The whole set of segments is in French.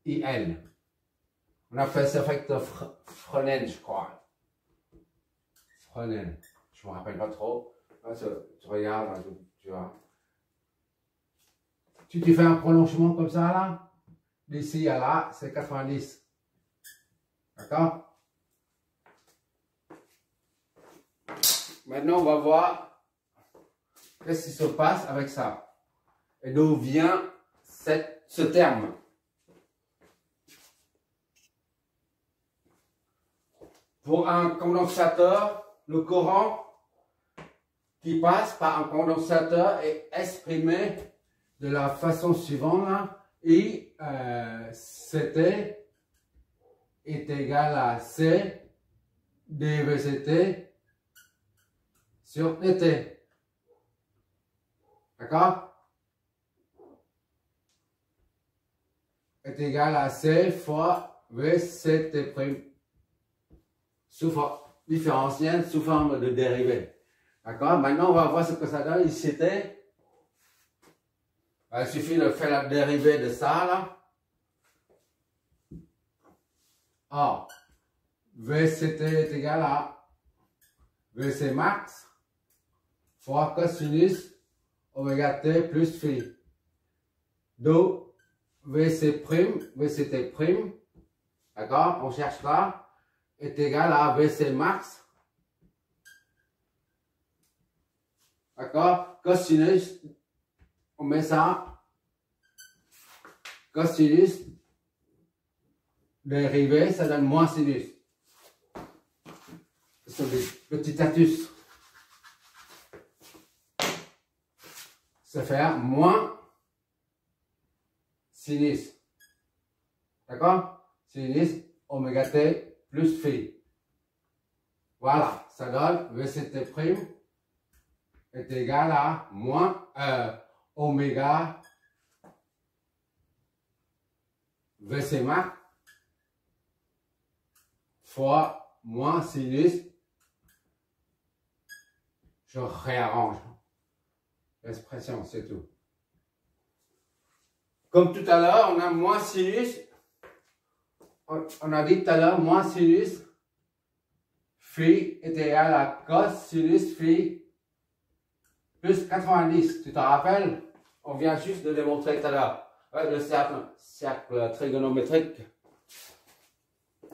IN. On appelle ça facteur Fresnel, je crois. Fresnel. Je ne me rappelle pas trop. Tu regardes, tu vois. Tu fais un prolongement comme ça, là. D'ici à là, c'est 90. D'accord? Maintenant, on va voir qu'est-ce qui se passe avec ça. Et d'où vient ce terme. Pour un condensateur, le courant qui passe par un condensateur est exprimé de la façon suivante. Là, et CT est égal à C dVCT sur dt. D'accord? Est égal à C fois VCT'. Sous forme différentielle, sous forme de dérivée. D'accord? Maintenant, on va voir ce que ça donne. Ici, c'était. Il suffit de faire la dérivée de ça, là. Or, VCT est égal à VC max fois cosinus oméga t plus phi. D'où VCT', d'accord? On cherche là. Est égal à VC max, d'accord, cosinus, on met ça, cosinus, dérivé, ça donne moins sinus. Ce sont des petits tatus. Ça fait moins sinus, d'accord, sinus, oméga t, plus phi. Voilà, ça donne VCT' est égal à moins oméga VC max fois moins sinus. Je réarrange l'expression, c'est tout. Comme tout à l'heure, on a moins sinus. On a dit tout à l'heure, moins sinus phi est égal à cosinus phi plus 90. Tu te rappelles? On vient juste de démontrer tout à l'heure. Le cercle trigonométrique.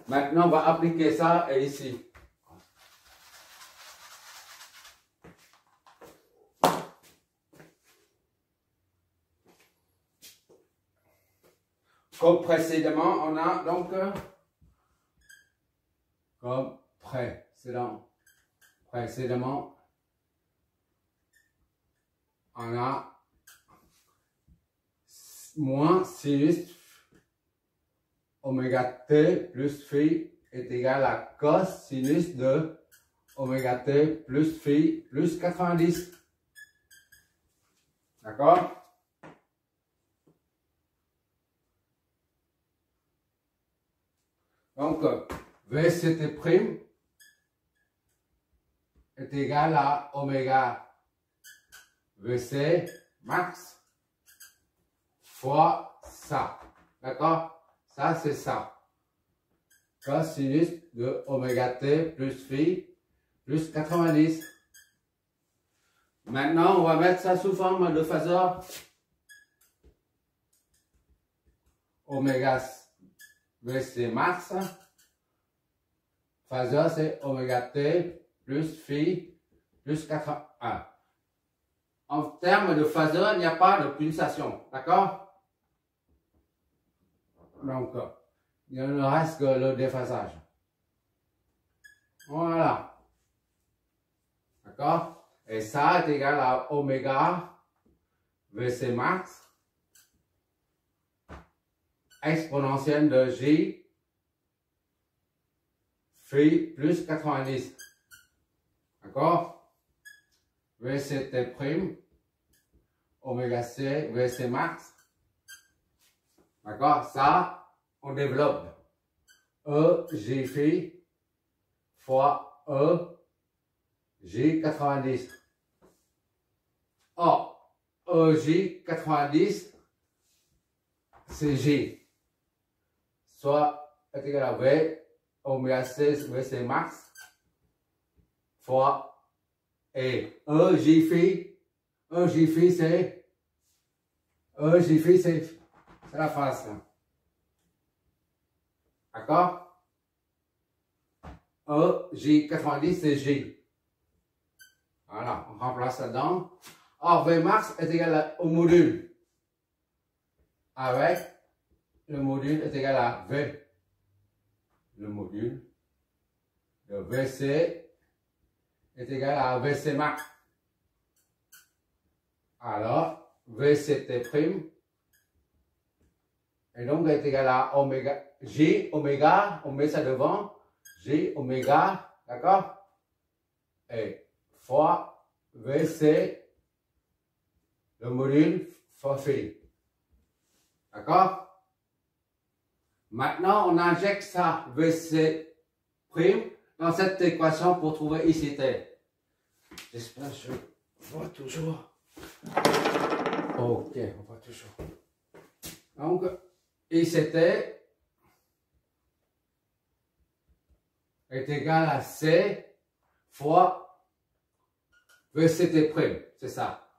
Maintenant, on va appliquer ça ici. Comme précédemment, on a donc comme précédemment, on a moins sinus oméga t plus phi est égal à cosinus de oméga t plus phi plus 90. D'accord? Donc, VCT' est égal à oméga VC max fois ça. D'accord? Ça, c'est ça. Cosinus de oméga t plus phi plus 90. Maintenant, on va mettre ça sous forme de phaseur. Oméga VC max. Phaseur, c'est oméga t plus phi plus 81. En termes de phaseur, il n'y a pas de pulsation. D'accord? Donc, il ne reste que le déphasage. Voilà. D'accord? Et ça est égal à oméga VC max exponentielle de J phi plus 90. D'accord? VCT', oméga C, VC max. D'accord? Ça, on développe. E, J phi fois E, J 90. Or, EJ 90, c'est J. soit est égal à V oméga C, VC max, fois et J phi, c'est la phase. D'accord? J90, c'est J. Voilà, on remplace là-dedans. Or, V max est égal au module. Avec le module est égal à V. Le module de VC est égal à VC max. Alors, VCT' et donc est égal à oméga, J oméga, on met ça devant, J oméga, d'accord? Et fois VC, le module fois phi. D'accord? Maintenant, on injecte ça, VC' dans cette équation pour trouver ICT. J'espère que je vois toujours. Ok, on voit toujours. Donc, ICT est égal à C fois VCT', c'est ça,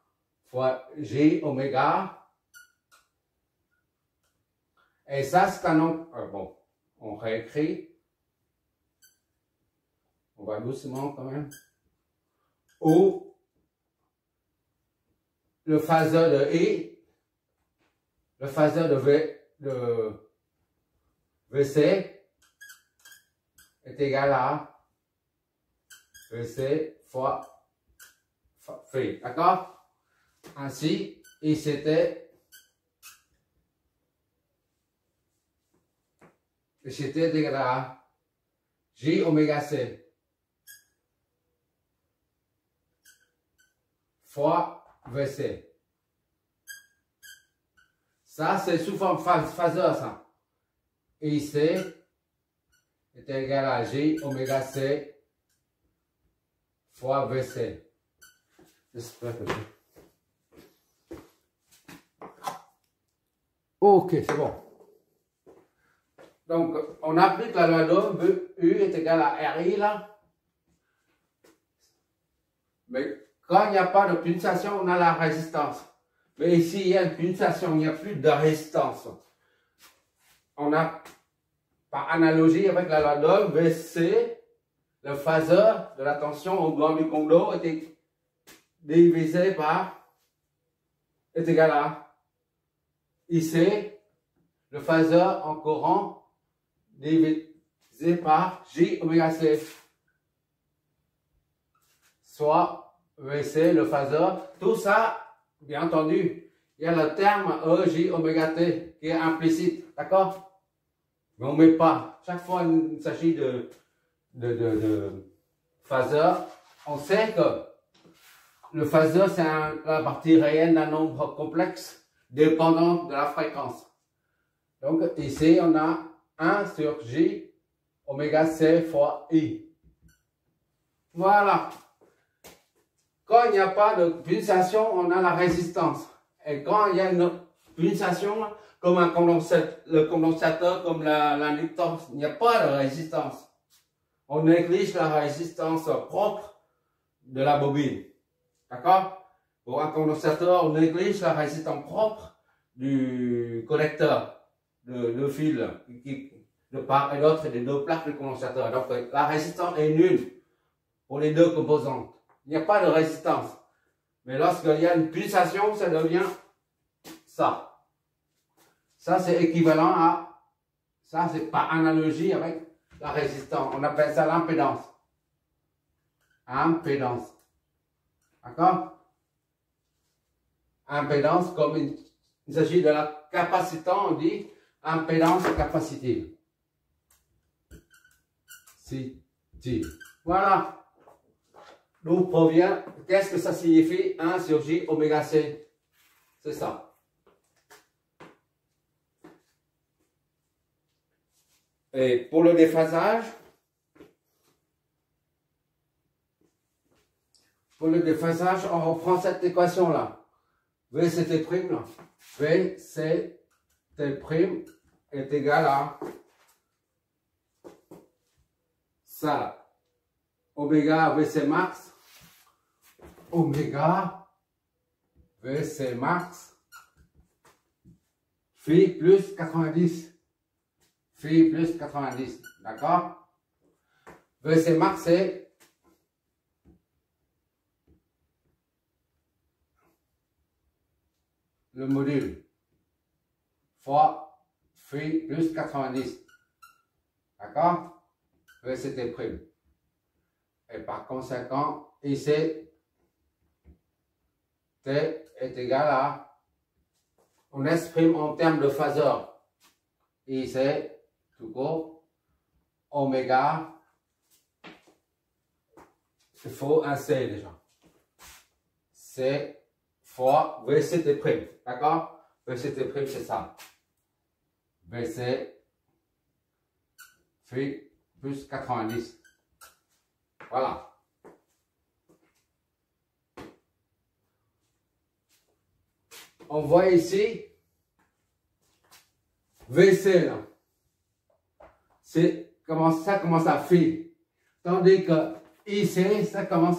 fois J oméga. Et ça, c'est un nom, bon, on réécrit. On va doucement quand même. Où le phaseur de I, le phaseur de VC est égal à VC fois phi. D'accord? Ainsi, ICT est égal à J oméga C fois VC. Ça, c'est sous forme phaseur, ça. IC est égal à J oméga C fois VC. J'espère que je... Ok, c'est bon. Donc, on applique la loi d'Ohm, U est égal à RI, là. Mais quand il n'y a pas de pulsation, on a la résistance. Mais ici, il y a une pulsation, il n'y a plus de résistance. On a, par analogie avec la loi d'Ohm, VC, le phaseur de la tension au blanc du condo est divisé par, est égal à IC, le phaseur en courant divisé par J oméga C, soit VC, le phaseur. Tout ça, bien entendu, il y a le terme EJ oméga T qui est implicite, d'accord? Mais on ne met pas. Chaque fois qu'il s'agit de phaseur, on sait que le phaseur, c'est la partie réelle d'un nombre complexe dépendant de la fréquence. Donc ici, on a 1 sur J oméga C fois I. Voilà. Quand il n'y a pas de pulsation, on a la résistance. Et quand il y a une pulsation, comme un condensateur, le condensateur, comme l'inducteur, il n'y a pas de résistance. On néglige la résistance propre de la bobine. D'accord? Pour un condensateur, on néglige la résistance propre du connecteur de fil qui, de part et d'autre, des deux plaques du condensateur. Donc la résistance est nulle pour les deux composantes. Il n'y a pas de résistance. Mais lorsqu'il y a une pulsation, ça devient ça. Ça, c'est équivalent à, ça, c'est par analogie avec la résistance. On appelle ça l'impédance. Impédance. D'accord? Impédance, comme il s'agit de la capacitant, on dit impédance capacitive. Voilà. D'où provient, qu'est-ce que ça signifie 1 sur J oméga C? C'est ça. Et pour le déphasage, on reprend cette équation-là. VCT', là. VCT' est égal à ça, oméga VC max, oméga VC max, phi plus 90, phi plus 90, d'accord? VC max, c'est le module fois phi plus 90, d'accord? VCT prime. Et par conséquent, ici, T est égal à, on exprime en termes de phaseur, ici, tout court, oméga, il faut un C déjà, C fois VCT prime, d'accord? VCT prime, c'est ça, VC, phi plus 90, voilà. On voit ici, VC là, c'est ça commence à phi, tandis que IC, ça commence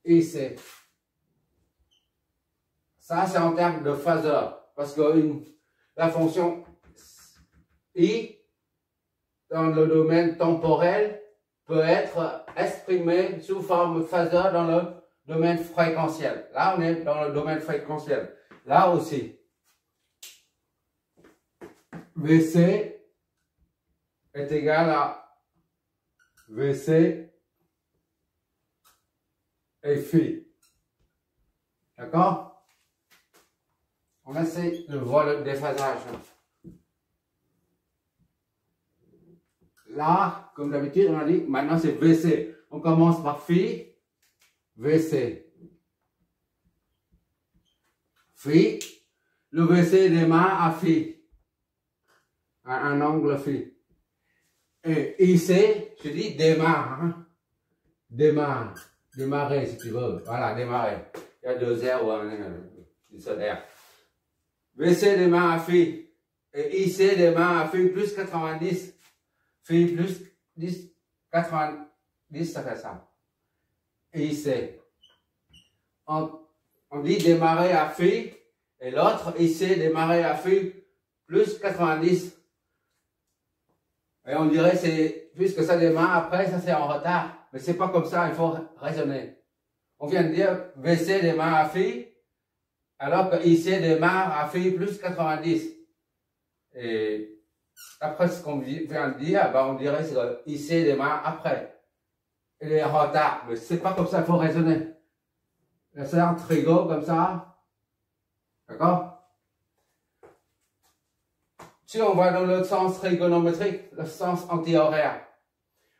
IC. Ça, c'est en termes de phaseur. Parce que la fonction I, dans le domaine temporel, peut être exprimée sous forme phaseur dans le domaine fréquentiel. Là, on est dans le domaine fréquentiel. Là aussi, VC est égal à VC et phi. D'accord? On essaie de voir le déphasage. Là, comme d'habitude, on a dit, maintenant c'est VC. On commence par phi, VC. Phi, le VC démarre à phi, à un angle phi. Et IC, je dis démarre, hein? Démarrer si tu veux. Voilà, démarrer. Il y a deux R ou une seule R. VC démarre à phi et IC démarre à phi plus 90. Phi plus 10, 90, ça fait ça. Et IC. On dit démarrer à phi et l'autre IC démarrer à phi plus 90. Et on dirait c'est puisque ça démarre après, ça c'est en retard. Mais c'est pas comme ça, il faut raisonner. On vient de dire VC démarre à phi alors que IC démarre à phi plus 90. Et après ce qu'on vient de dire, ben on dirait que IC démarre après. Il est en retard, mais c'est pas comme ça, il faut raisonner. C'est un trigo comme ça. D'accord? Si on va dans le sens trigonométrique, le sens anti-horaire,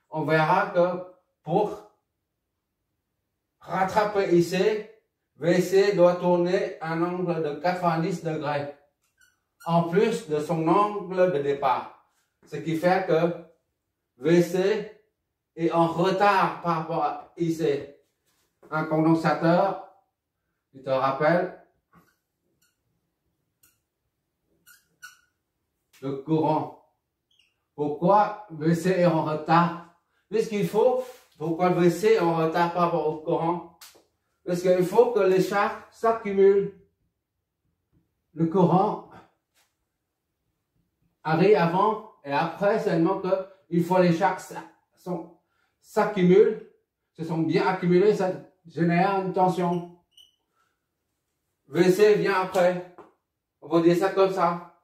on verra que pour rattraper IC, VC doit tourner un angle de 90 degrés, en plus de son angle de départ. Ce qui fait que VC est en retard par rapport à IC. Un condensateur, tu te rappelles, le courant. Pourquoi VC est en retard? Puisqu'il faut, pourquoi VC est en retard par rapport au courant? Parce qu'il faut que les charges s'accumulent. Le courant arrive avant et après seulement qu'il faut les charges s'accumulent, se sont bien accumulées, ça génère une tension. VC vient après. On va dire ça comme ça.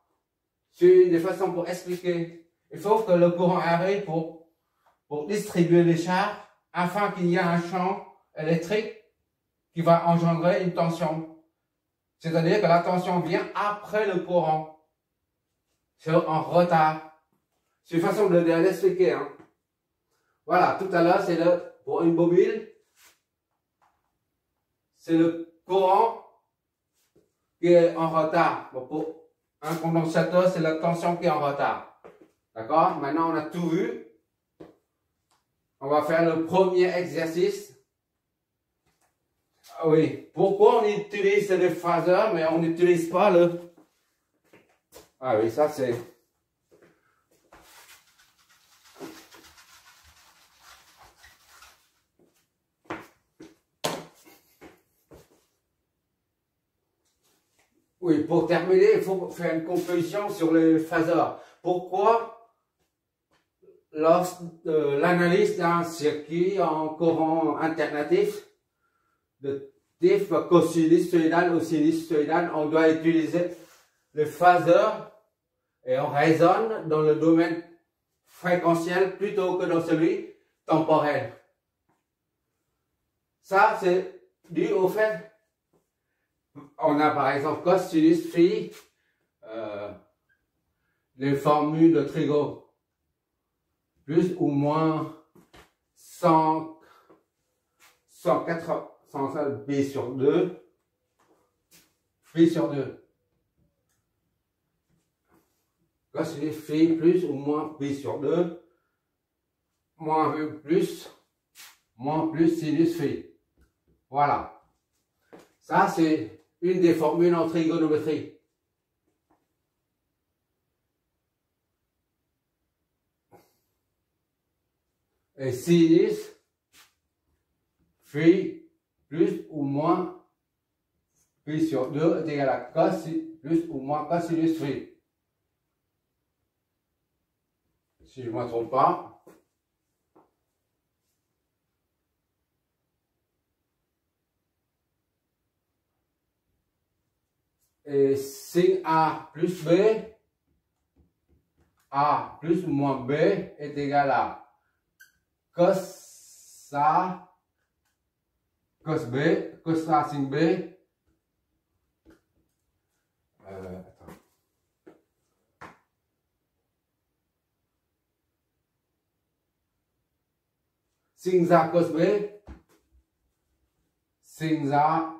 C'est des façons pour expliquer. Il faut que le courant arrive pour distribuer les charges afin qu'il y ait un champ électrique qui va engendrer une tension. C'est-à-dire que la tension vient après le courant. C'est en retard. C'est une façon de l'expliquer. Hein. Voilà, tout à l'heure, c'est pour une bobine, c'est le courant qui est en retard. Bon, pour un condensateur, c'est la tension qui est en retard. D'accord? Maintenant, on a tout vu. On va faire le premier exercice. Ah oui, pourquoi on utilise le phaser, mais on n'utilise pas le... Ah oui, ça c'est... Oui, pour terminer, il faut faire une conclusion sur le phaser. Pourquoi, lors de l'analyse d'un circuit en courant alternatif, de type co-sinusoïdal ou sinusoïdal, on doit utiliser le phaser et on raisonne dans le domaine fréquentiel plutôt que dans celui temporel. Ça, c'est dû au fait, on a par exemple cos, sinus, phi, les formules de Trigo, plus ou moins 180 B sur 2, phi sur 2. Cosinus phi plus ou moins B sur 2, moins plus sinus phi. Voilà. Ça, c'est une des formules en trigonométrie. Et sinus phi plus ou moins phi sur 2 est égal à cos plus ou moins cosinus phi. Si je ne me trompe pas. Et sin A plus B, A plus ou moins B est égal à cos A, cos B, cos A sin B. Attends. Sin A cos B, sin A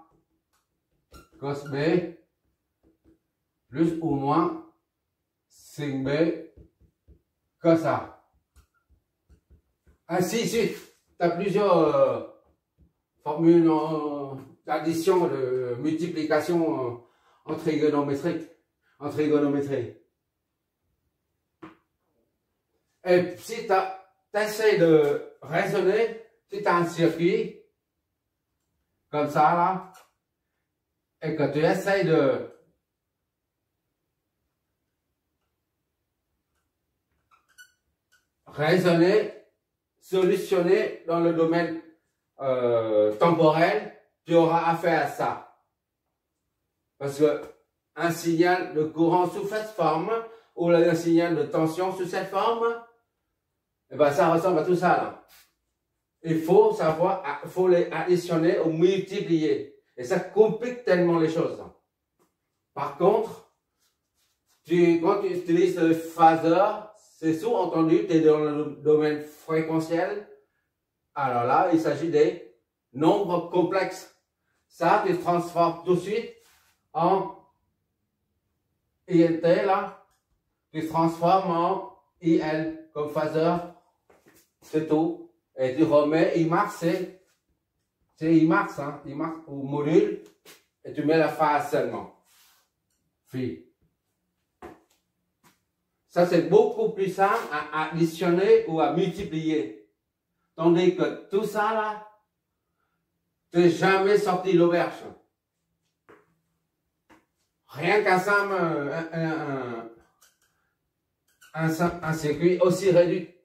cos B, plus ou moins sin B cos A. Ainsi de suite. Tu as plusieurs formules d'addition, de multiplication en trigonométrie. Et si tu essaies de raisonner, si tu as un circuit comme ça là, et que tu essaies de raisonner, solutionner dans le domaine temporel, tu auras affaire à ça. Parce que un signal de courant sous cette forme, ou un signal de tension sous cette forme, et ben ça ressemble à tout ça là. Il faut savoir, il faut les additionner ou multiplier. Et ça complique tellement les choses. Par contre, quand tu utilises le phaser, c'est sous-entendu, tu es dans le domaine fréquentiel. Alors là, il s'agit des nombres complexes. Ça, tu transformes tout de suite en INT, là. Tu transformes en IL comme phaser. C'est tout. Et tu remets IMAX, c'est IMAX, hein. IMAX au module. Et tu mets la phase seulement. Phi. Ça, c'est beaucoup plus simple à additionner ou à multiplier. Tandis que tout ça, là, tu n'es jamais sorti de l'auberge. Rien qu'un simple, un circuit aussi réduit.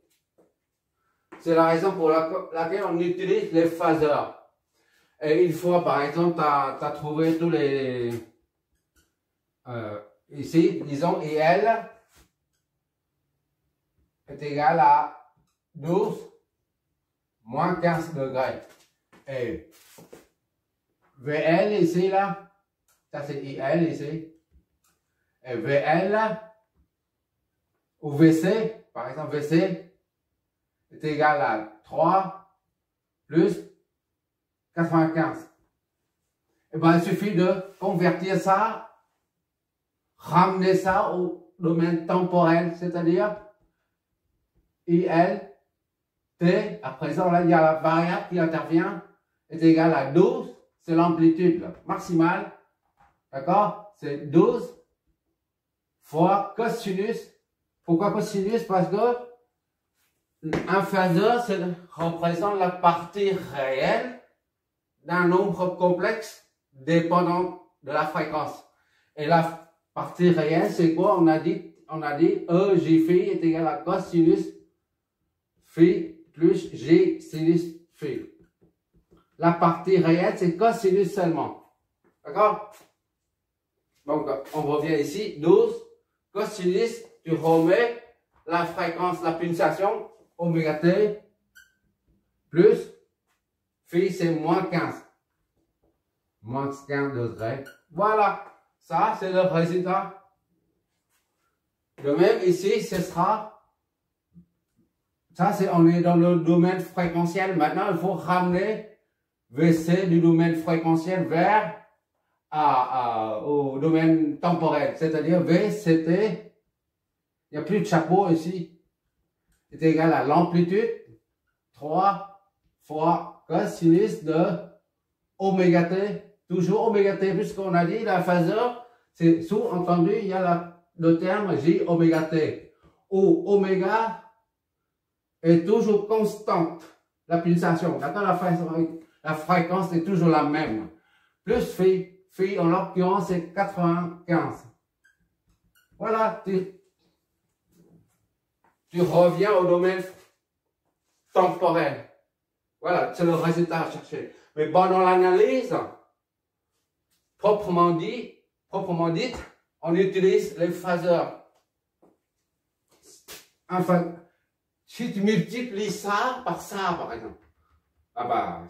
C'est la raison pour laquelle on utilise les phasers. Et une fois, par exemple, tu as trouvé tous les... ici, disons, IL est égal à 12 moins 15 degrés. Et VL ici, là, ça c'est IL ici. Et VL ou VC, par exemple VC, est égal à 3 plus 95. Et bien, il suffit de convertir ça, ramener ça au domaine temporel, c'est-à-dire IL T, à présent, là, il y a la variable qui intervient, est égale à 12, c'est l'amplitude maximale, d'accord? C'est 12 fois cosinus. Pourquoi cosinus? Parce que un phaseur représente la partie réelle d'un nombre complexe dépendant de la fréquence. Et la partie réelle, c'est quoi? On a dit E, J phi est égal à cosinus phi plus J sinus phi. La partie réelle, c'est cosinus seulement. D'accord? Donc, on revient ici. 12, cosinus, tu remets la fréquence, la pulsation, oméga t, plus phi, c'est moins 15. Moins 15 degrés. Voilà. Ça, c'est le résultat. De même, ici, ce sera... Ça, on est dans le domaine fréquentiel. Maintenant, il faut ramener VC du domaine fréquentiel vers au domaine temporel. C'est-à-dire VCT, il n'y a plus de chapeau ici, est égal à l'amplitude 3 fois cosinus de oméga t. Toujours oméga t, puisqu'on a dit la phaseur, c'est sous-entendu, il y a le terme J oméga t, où oméga est toujours constante, la pulsation. D'accord, la fréquence est toujours la même. Plus phi en l'occurrence, c'est 95. Voilà, tu reviens au domaine temporel. Voilà, c'est le résultat à chercher. Mais bon, dans l'analyse, proprement dite, on utilise les phaseurs. Enfin, si tu multiplies ça, par exemple, ah bah,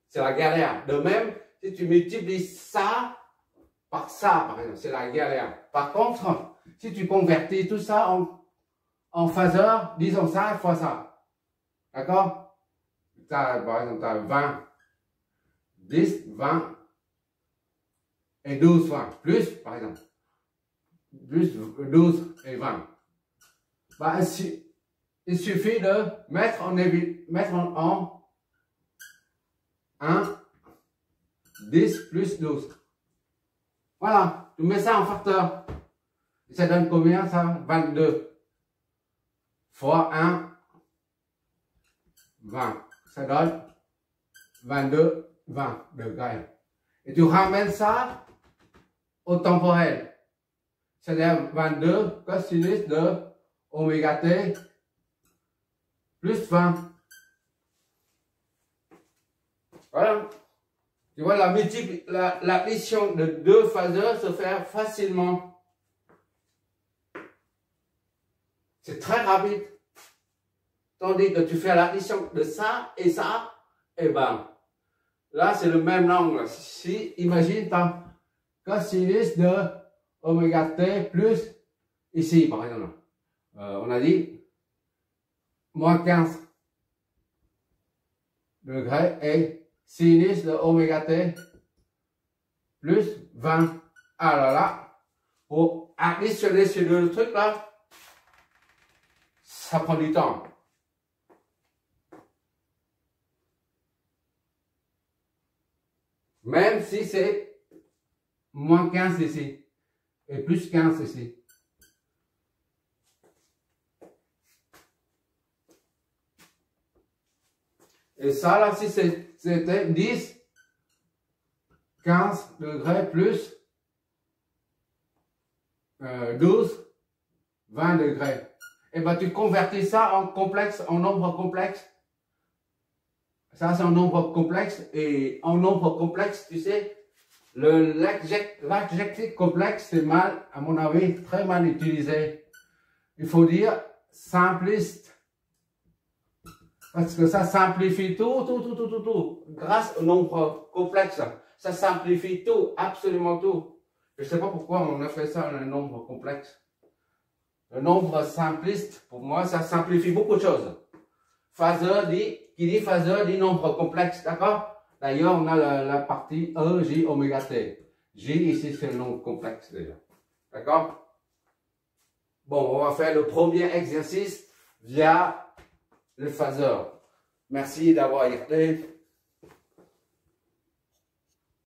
c'est la galère. De même, si tu multiplies ça, par exemple, c'est la galère. Par contre, si tu convertis tout ça en phaseur, disons ça fois ça. D'accord? Par exemple, tu as 20, 10, 20 et 12 fois. Plus, par exemple. Plus 12 et 20. Bah, il suffit de mettre en 1, 10 plus 12. Voilà, tu mets ça en facteur. Et ça donne combien ça? 22. Fois 1, 20. Ça donne 22, 20 degrés. Et tu ramènes ça au temporel. C'est-à-dire 22 cosinus de oméga t plus 20. Voilà. Tu vois, l'addition de deux phaseurs se fait facilement. C'est très rapide. Tandis que tu fais l'addition de ça, et ben, là, c'est le même angle. Si, imagine, tu as cosinus de oméga t plus, ici, par exemple, on a dit, moins 15 degrés et sinus de oméga t plus 20. Alors là, pour additionner ces deux trucs là, ça prend du temps. Même si c'est moins 15 ici et plus 15 ici. Et ça là, si c'était 10, 15 degrés plus 12, 20 degrés. Et ben tu convertis ça en complexe, en nombre complexe. Ça c'est un nombre complexe, et en nombre complexe, tu sais, l'adjectif complexe, c'est mal, à mon avis, très mal utilisé. Il faut dire simpliste. Parce que ça simplifie tout. Grâce au nombre complexe, ça simplifie tout, absolument tout. Je ne sais pas pourquoi on a fait ça, un nombre complexe. Le nombre simpliste, pour moi, ça simplifie beaucoup de choses. Qui dit phaseur dit nombre complexe, d'accord? D'ailleurs, on a la partie E, J, oméga t. J, ici, c'est le nombre complexe déjà. D'accord? Bon, on va faire le premier exercice via le phaseur. Merci d'avoir regardé.